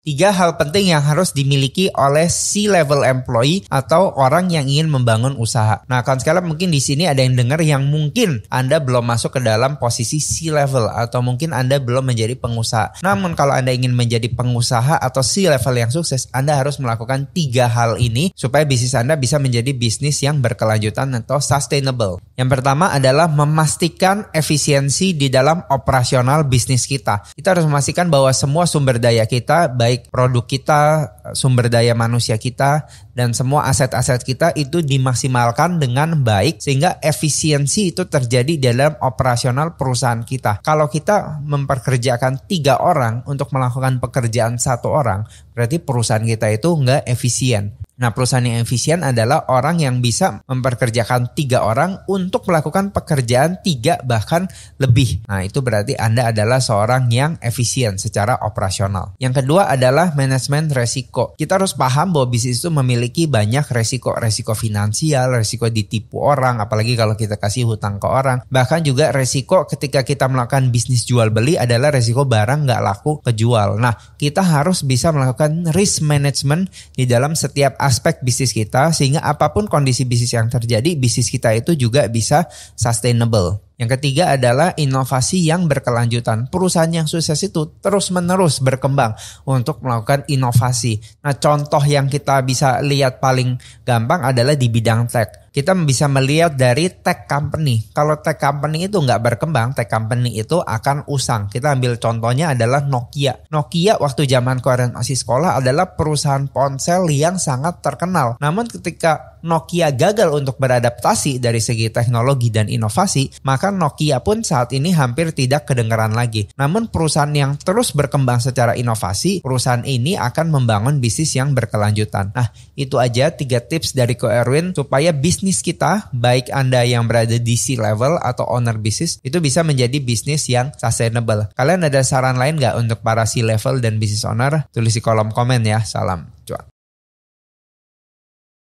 3 hal penting yang harus dimiliki oleh C-level employee atau orang yang ingin membangun usaha. Nah, kawan sekalian mungkin di sini ada yang dengar yang mungkin Anda belum masuk ke dalam posisi C-level atau mungkin Anda belum menjadi pengusaha. Namun kalau Anda ingin menjadi pengusaha atau C-level yang sukses, Anda harus melakukan 3 hal ini supaya bisnis Anda bisa menjadi bisnis yang berkelanjutan atau sustainable. Yang pertama adalah memastikan efisiensi di dalam operasional bisnis kita. Kita harus memastikan bahwa semua sumber daya kita, baik produk kita, sumber daya manusia kita, dan semua aset-aset kita itu dimaksimalkan dengan baik sehingga efisiensi itu terjadi dalam operasional perusahaan kita. Kalau kita memperkerjakan 3 orang untuk melakukan pekerjaan 1 orang, berarti perusahaan kita itu nggak efisien. Nah, perusahaan yang efisien adalah orang yang bisa memperkerjakan 3 orang untuk melakukan pekerjaan 3 bahkan lebih. Nah, itu berarti Anda adalah seorang yang efisien secara operasional. Yang kedua adalah manajemen resiko. Kita harus paham bahwa bisnis itu memiliki banyak resiko finansial, resiko ditipu orang, apalagi kalau kita kasih hutang ke orang. Bahkan juga resiko ketika kita melakukan bisnis jual beli adalah resiko barang nggak laku kejual. Nah, kita harus bisa melakukan risk management di dalam setiap aspek bisnis kita sehingga apapun kondisi bisnis yang terjadi, bisnis kita itu juga bisa sustainable. Yang ketiga adalah inovasi yang berkelanjutan. Perusahaan yang sukses itu terus-menerus berkembang untuk melakukan inovasi. Nah, contoh yang kita bisa lihat paling gampang adalah di bidang tech. Kita bisa melihat dari tech company. Kalau tech company itu nggak berkembang, tech company itu akan usang. Kita ambil contohnya adalah Nokia. Nokia waktu zaman Korea masih sekolah adalah perusahaan ponsel yang sangat terkenal. Namun ketika Nokia gagal untuk beradaptasi dari segi teknologi dan inovasi, maka Nokia pun saat ini hampir tidak kedengaran lagi. Namun perusahaan yang terus berkembang secara inovasi, perusahaan ini akan membangun bisnis yang berkelanjutan. Nah, itu aja 3 tips dari Ko Erwin supaya bisnis kita, baik Anda yang berada di C-level atau owner bisnis, itu bisa menjadi bisnis yang sustainable. Kalian ada saran lain nggak untuk para C-level dan business owner? Tulis di kolom komen ya. Salam cuan.